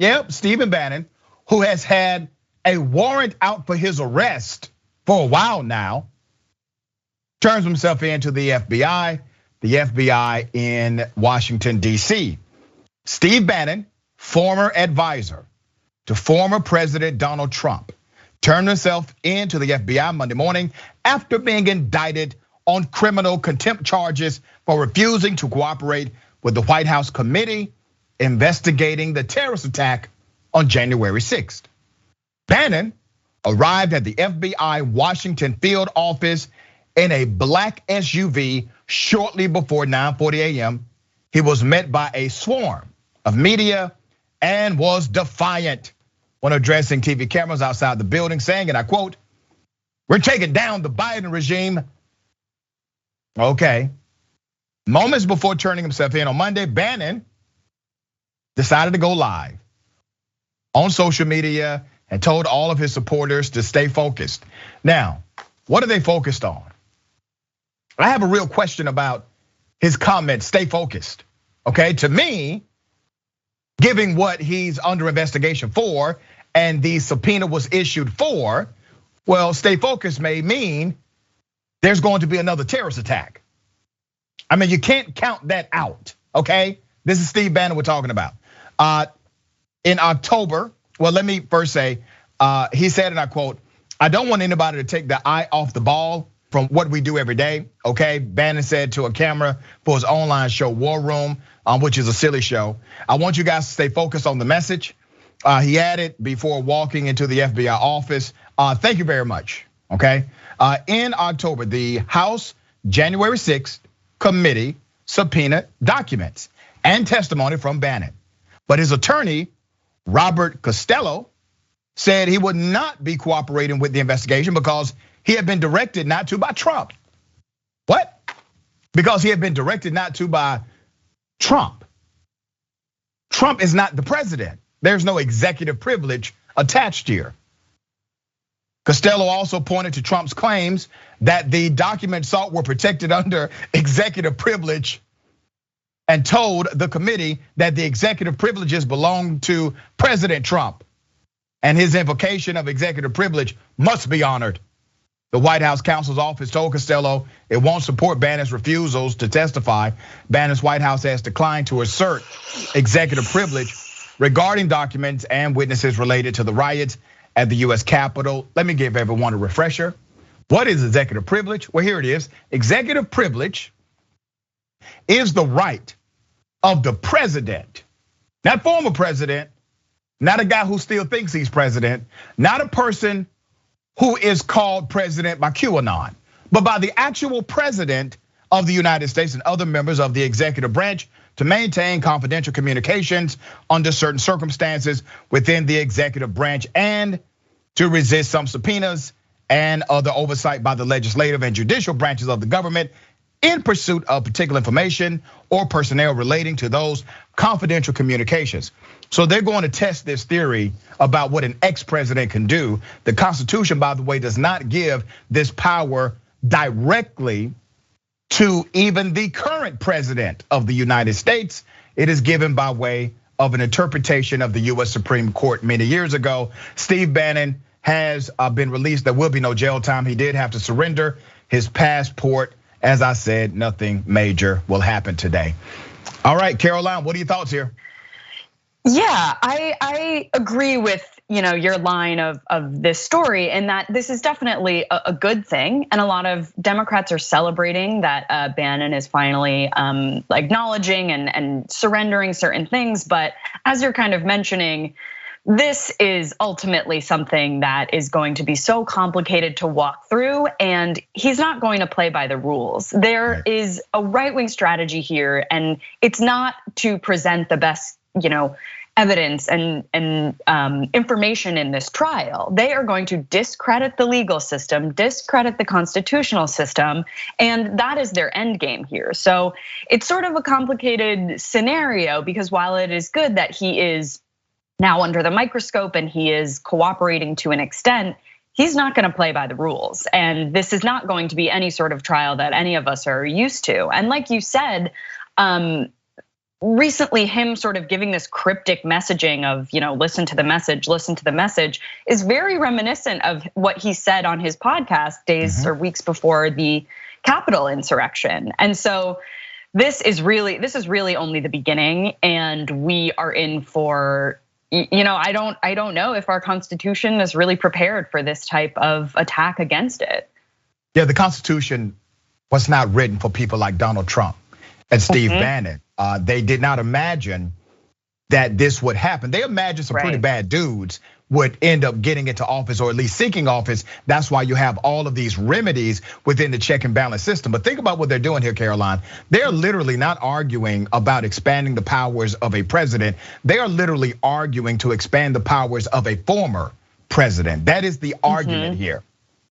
Yep, Stephen Bannon, who has had a warrant out for his arrest for a while now, turns himself into the FBI in Washington, D.C. Steve Bannon, former advisor to former President Donald Trump, turned himself into the FBI Monday morning after being indicted on criminal contempt charges for refusing to cooperate with the White House committee investigating the terrorist attack on January 6th. Bannon arrived at the FBI Washington field office in a black SUV shortly before 9:40 a.m. He was met by a swarm of media and was defiant when addressing TV cameras outside the building, saying, and I quote, "We're taking down the Biden regime." Okay. Moments before turning himself in on Monday, Bannon decided to go live on social media and told all of his supporters to stay focused. Now, what are they focused on? I have a real question about his comment, stay focused. Okay, to me, given what he's under investigation for and the subpoena was issued for, well, stay focused may mean there's going to be another terrorist attack. I mean, you can't count that out, okay? This is Steve Bannon we're talking about. In October, well, let me first say, he said, and I quote, "I don't want anybody to take the eye off the ball from what we do every day," okay? Bannon said to a camera for his online show, War Room, which is a silly show. "I want you guys to stay focused on the message." He added before walking into the FBI office, "Thank you very much," okay? In October, the House January 6th committee subpoenaed documents and testimony from Bannon. But his attorney, Robert Costello, said he would not be cooperating with the investigation because he had been directed not to by Trump. What? Because he had been directed not to by Trump. Trump is not the president. There's no executive privilege attached here. Costello also pointed to Trump's claims that the documents sought were protected under executive privilege and told the committee that the executive privileges belong to President Trump and his invocation of executive privilege must be honored. The White House counsel's office told Costello it won't support Bannon's refusals to testify. Bannon's White House has declined to assert executive privilege regarding documents and witnesses related to the riots at the US Capitol. Let me give everyone a refresher. What is executive privilege? Well, here it is. Executive privilege is the right of the president, not former president, not a guy who still thinks he's president, not a person who is called president by QAnon, but by the actual president of the United States and other members of the executive branch to maintain confidential communications under certain circumstances within the executive branch and to resist some subpoenas and other oversight by the legislative and judicial branches of the government in pursuit of particular information or personnel relating to those confidential communications. So they're going to test this theory about what an ex-president can do. The Constitution, by the way, does not give this power directly to even the current president of the United States. It is given by way of an interpretation of the US Supreme Court many years ago. Steve Bannon has been released. There will be no jail time. He did have to surrender his passport. As I said, nothing major will happen today. All right, Caroline, what are your thoughts here? Yeah, I agree with your line of this story, and that this is definitely a good thing, and a lot of Democrats are celebrating that Bannon is finally acknowledging and surrendering certain things. But as you're kind of mentioning, this is ultimately something that is going to be so complicated to walk through, and he's not going to play by the rules. There is a right-wing strategy here, and it's not to present the best, evidence and information in this trial. They are going to discredit the legal system, discredit the constitutional system, and that is their end game here. So it's sort of a complicated scenario, because while it is good that he is now under the microscope and he is cooperating to an extent, he's not going to play by the rules. And this is not going to be any sort of trial that any of us are used to. And like you said, recently him sort of giving this cryptic messaging of, listen to the message is very reminiscent of what he said on his podcast days or weeks before the Capitol insurrection. And so this is really only the beginning, and we are in for, I don't know if our Constitution is really prepared for this type of attack against it. Yeah, the Constitution was not written for people like Donald Trump and Steve Bannon. They did not imagine that this would happen. They imagined some pretty bad dudes would end up getting into office, or at least seeking office. That's why you have all of these remedies within the check and balance system. But think about what they're doing here, Caroline. They're literally not arguing about expanding the powers of a president. They are literally arguing to expand the powers of a former president. That is the argument here.